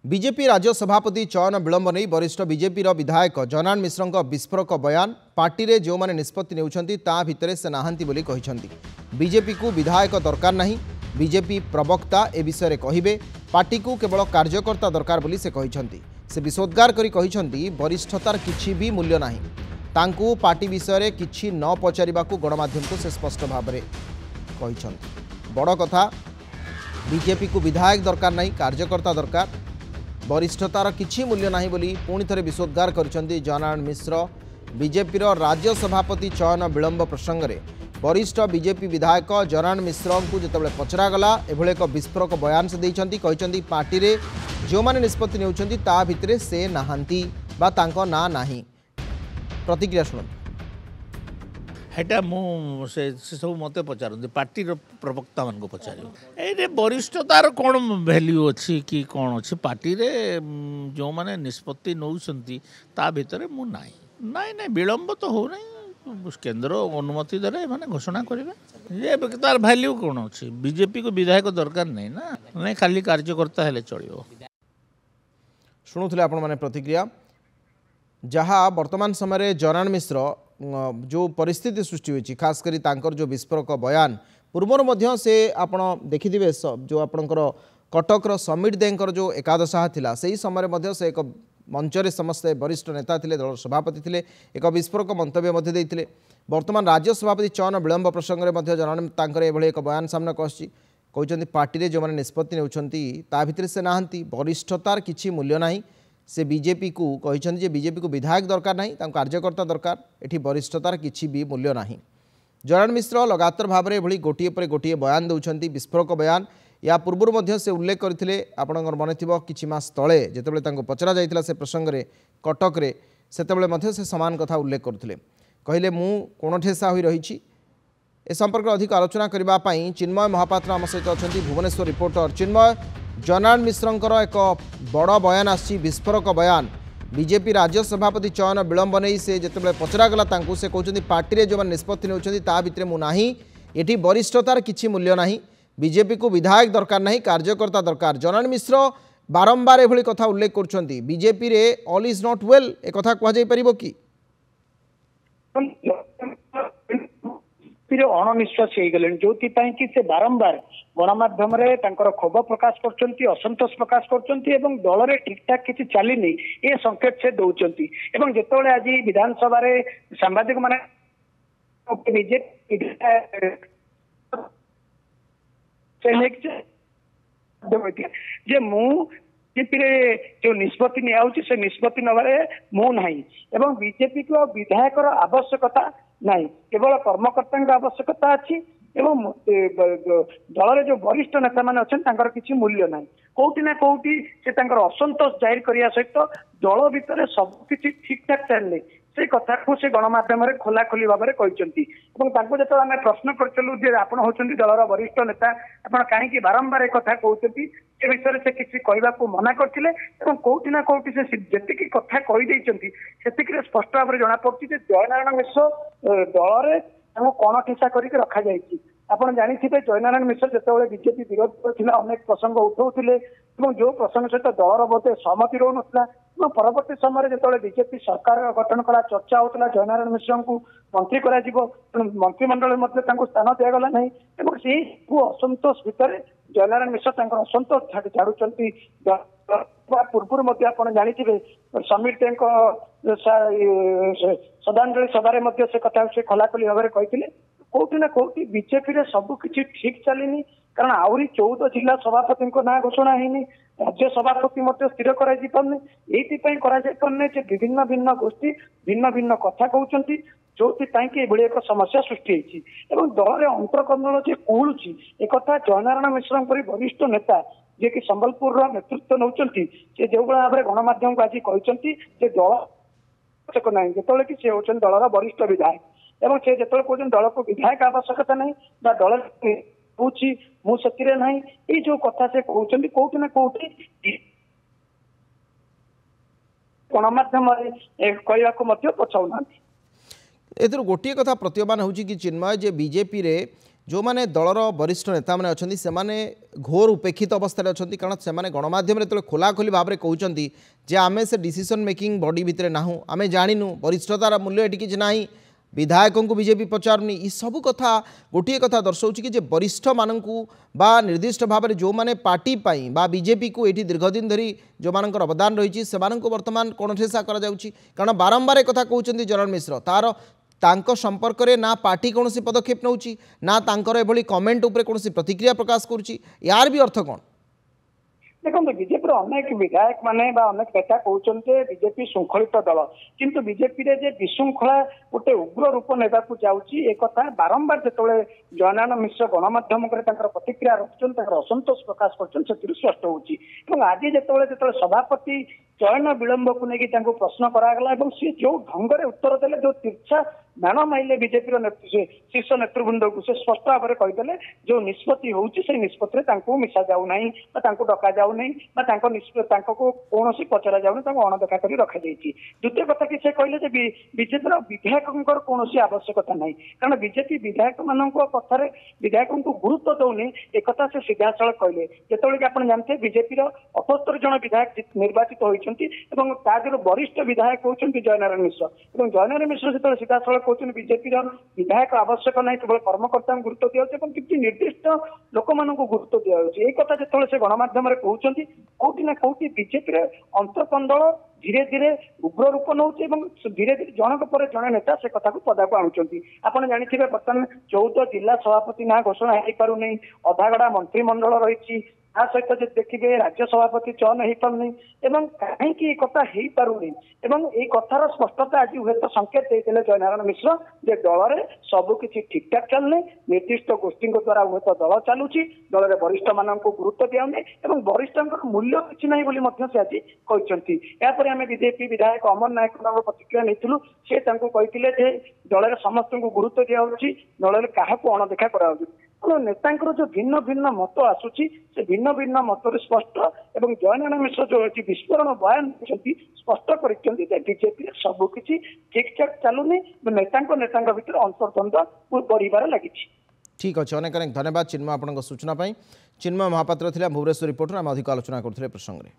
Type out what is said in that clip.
BJP राज्य सभापति चयन विलंब नहीं वरिष्ठ बीजेपी विधायक जनान मिश्र विस्फोरक बयान पार्टी रे जो माने निष्पत्ति नेउछंती ता भितरे से नाहांती बोली कहिसंती। बीजेपी को विधायक दरकार नहीं, बीजेपी प्रवक्ता ए विषय कहिबे, पार्टी को केवल कार्यकर्ता दरकार बोली से कहिसंती। से विशोद्गार करी कहिसंती वरिष्ठतार किछि भी मूल्य नाही, तांकू पार्टी विषय किछि न पचारिबाकू गणमाध्यम को से स्पष्ट भाव में कहिसंती। बड़ कथा, बीजेपी को विधायक दरकार नहीं, कार्यकर्ता दरकार, वरिष्ठतार किछि मूल्य नाही बोली पुणी थे विशोद्गार करिसेंती जनान मिश्र। बीजेपी राज्य सभापति चयन विलंब प्रसंग में वरिष्ठ बीजेपी विधायक जनान मिश्र को जितेबाला पचरागला एभले एक विस्फोरक बयान से देइछंती। कहिसंती पार्टी रे जो माने निष्पत्ति नेउछंती ता भितरे से नाहांती बा तांको ना नाही। प्रतिक्रिया शुणु। हेटा से सब मत पचारती पार्टी प्रवक्ता मान को पचार ये वरिष्ठतार कौन भैल्यू अच्छी कि कौन अच्छी पार्टी रे जो माने निष्पत्ति नौकरी ता भितर मु नाई नाई नाई विलंब तो हो नहीं, केंद्र अनुमति देले माने घोषणा करेंगे। ये तार भैल्यू कौन अच्छी? बीजेपी को विधायक दरकार नहीं ना, नहीं खाली कार्यकर्ता हेले चलियो। शुणुले आपण माने प्रतिक्रिया जहाँ वर्तमान समय जनान मिश्र जो परिस्थिति सृष्टि होती खास करी तांकर जो विस्फोरक बयान पूर्वर मध्य से आपण देखिथिबे जो आपणकर कटकर समिट देंकर जो एकादशा थिला सही समय मध्य से एक मंचरे समस्त वरिष्ठ नेता थिले, दल सभापति थिले, एक विस्फोरक मंतव्य मध्य देइथिले। वर्तमान राज्य सभापति चयन विलंब प्रसंग में मध्य जनान तांकर एभले एक बयान सामना आछि। कहउछंती पार्टी रे जो माने निष्पत्ति नेउछंती ता भितर से नाहंती, वरिष्ठतार किछि मूल्य नाही। से बीजेपी को कहिसंती जे बीजेपी को विधायक दरकार नहीं, तांको कार्यकर्ता दरकार, एठी वरिष्ठतार किछि भी मूल्य नाही। जनान मिश्र लगातार भाव में एभली गोटिए पर गोटिए बयान दउछंती, विस्फोरक बयान। या पूर्व मध्य से उल्लेख करथिले, आपणकर मन थिबो किछि मास तळे जेतेबेले तांको पचरा जाइतिला से प्रसंग रे कटक रे सेतेबेले मध्य से समान कथा उल्लेख करथिले। कहिले मु कोणठेसा होई रहिछि। ए संपर्क अधिक आलोचना करबा पई चिन्मय महापात्र आम सहित अछंती भुवनेश्वर रिपोर्टर। चिन्मय, जनान मिश्रंकर एक बड़ बयान आसी, विस्फोरक बयान। बीजेपी राज्य सभापति चयन विलंब नहीं से जितेबाला पचरागला तांकू से कहते पार्टी रे जो माने निष्पत्ति नेउछंती ता भितरे मु नाही, एठी वरिष्ठतार किछि मूल्य नाही, बीजेपी को विधायक दरकार नहीं, कार्यकर्ता दरकार। जनान मिश्र बारंबार एभली कथा उल्लेख करछंती। बीजेपी रे ऑल इज नॉट वेल ए कथा कह जाई परिबो कि? अणनिश्वास हो गले जो कि से बारंबार गणमाध्यम क्षोभ प्रकाश करछंती, असंतोष प्रकाश करछंती एवं दल रे ठीक ठाक किछि चली नहीं ये संकेत से दउछंती। एवं जेतोले आज विधानसभा रे सांबादिक माने जे मु जो निष्पत्ति नियाउछि से निष्पत्ति नबारे मु नाही एवं बीजेपी को विधायकर आवश्यकता नहीं, केवल कर्मकर्ता आवश्यकता अच्छी एवं दल रे जो वरिष्ठ नेता मैंने अच्छा किसी मूल्य ना कौटी ना कौटी से असंतोष जाहिर करने सहित दल भितर सबकि ठीक ठाक चलने से कथा को से गणमाध्यम खोला खोली भाव में कहते। जो आम प्रश्न करूँ जे आप होती दलर वरिष्ठ नेता आप कहीं बारंबार एक कथा कहते से विषय से किसी कहवा मना करते कौटी ना कौटी से जी कथा कहीदे से स्पष्ट भाव में जना पड़ी जयनारायण मिश्र दल में कण ठेसा करके रखा जाए। आपड़ जानी जयनारायण मिश्र जितेबाला बीजेपी विरोध थी अनेक प्रसंग उठाऊे जो प्रसंग सहित दलर बोधे सहमति रोना परवर्ती समय जो बीजेपी सरकार गठन कला चर्चा होता जयनारायण मिश्र को मंत्री मंत्रिमंडल स्थान दिगला ना असंतोष भितर जयनारायण मिश्र असंतोष झाड़ुंट। पूर्व आप जानी समीर श्रद्धांजलि सभा से कथा से खोलाखोली भाव में कहते कौटी ना कौटी बीजेपी रे सब किसी ठीक चलनी कारण आहरी 14 जिला सभापति ना घोषणा होनी, राज्य सभापति स्थिर करने विभिन्न भिन्न गोष्ठी भिन्न भिन्न कथा कहते जो एक समस्या सृष्टि होती दल में अंतरकंदल जे कहुलुची एक जयनारायण मिश्र वरिष्ठ नेता जे कि संबलपुर नेतृत्व नौकरी से जो भाव में गणमाध्यम को आज कहते दल आवश्यक ना जो कि होती दलर वरिष्ठ विधायक एवं से जो कहते दल को विधायक आवश्यकता नहीं दल ना ये जो कथा से कहते कौटी ना कौटी गणमाध्यम कहवाक पचाऊना। एथर गोटे कथा प्रतीयमान होची कि चिन्मय जे बीजेपी रे जो मैंने दलर वरिष्ठ नेता मैंने अच्छा से घोर उपेक्षित अवस्था अच्छा कारण से गणमाध्यम जो खोलाखोली भाव में कहते जे आम से डिसीजन मेकिंग बॉडी भितर नाहूँ आम जाणीनु वरिष्ठतार मूल्य ये किसी ना विधायकों को बीजेपी पचारूनी ये सब कथा गोटे कथा दर्शाऊँ कि वरिष्ठ मानक बा निर्दिष्ट भाव में जो मैंने पार्टी बा बीजेपी को ये दीर्घदिन धरी जो मान अवदान रही से बर्तमान कौन ठेसा कारण बारंबार कथा कहते जनरल मिश्र तार तांको संपर्क में ना पार्टी कौन पदक्षेप नौ ना तांकर एभली कमेंट उपरे कौन प्रतिक्रिया प्रकाश करुच्ची यार भी अर्थ कौन देखो बीजेपी अनेक विधायक माने अनेक नेता कहते बीजेपी श्रृंखलित दल किंतु बीजेपी रे विशृंखला गोटे उग्र रूप नेता जाऊँगी एक बारंबार जो जयनारायण मिश्र गणमाध्यम प्रतिक्रिया रखुन असंतोष प्रकाश कर स्पष्ट होगी आज जो सभापति चयन विलंब को लेकिन प्रश्न करागला सी जो ढंग से उत्तर देले जो तीर्छा बाण माइले बीजेपी शीर्ष नेतृवृंद को से स्पष्ट भाव में कहीदेले जो निष्पत्ति होची निष्पत्ति मिशा जाऊ ना डका जाऊ ना कौन पचरा जाऊनी अणदेखा कर रखा द्वितीय कथा कि से कहले बीजेपी विधायकों कौन आवश्यकता ना कारण बीजेपी विधायक मान कथार विधायकों को गुरुत्व दौनी एक से सीधा सड़क कहले जिते आप जानते बीजेपी 78 जन विधायक निर्वाचित होती वरिष्ठ विधायक होती जयनारायण मिश्र और जयनारायण मिश्र जो सीधा सड़क कहते बीजेपी विधायक आवश्यक ना केवल कर्मकर्ता गुरुत्व दिया किसी निर्दिष्ट लोक मान गुरुत्व दिया एक कथा जो से गणमाध्यम कहते कौटी ना कौटी बीजेपी अंतकंदल धीरे धीरे उग्र रूप नौ धीरे धीरे जनक पर जड़े नेता से कथा को पदाक आणुंट आपड़ जानी बर्तमान 14 जिला सभापति ना घोषणा हो पारे अधागढ़ा मंत्रिमंडल रही सहित जो देखिए राज्य सभापति चयन हो पारनी कहीं कथा हो पारुनी ये कथार स्पष्टता आज हूँ तो संकेत देते जयनारायण मिश्र जे दल में सबकि ठीक ठाक चलने निर्दिष्ट गोष्ठी द्वारा हूँ तो दल चलुची दल में वरिष्ठ मान गुरुत्व दियाऊनी वरिष्ठ मूल्य किसी ना से आज कहते यापर आम बीजेपी विधायक अमर नायक प्रतिक्रिया नहीं सी कहते दल में समस्त गुरुत्व दिखाई दल में क्या अणदेखा कर नेता जो भिन्न भिन्न मत आसूची से भिन्न भिन्न मत स्पष्ट एवं जयनारायण मिश्र जो विस्फोरण बयान स्पष्ट कर बीजेपी सबकि ठीक ठाक चलुनी नेता भीतर अंतर्द्वंद बढ़िबार लगी। ठीक अच्छे अनेक अनेक धन्यवाद चिन्मय आपन सूचना चिन्मय महापात्र भुवनेश्वर रिपोर्टर आम अधिक आलोचना करते प्रसंग में।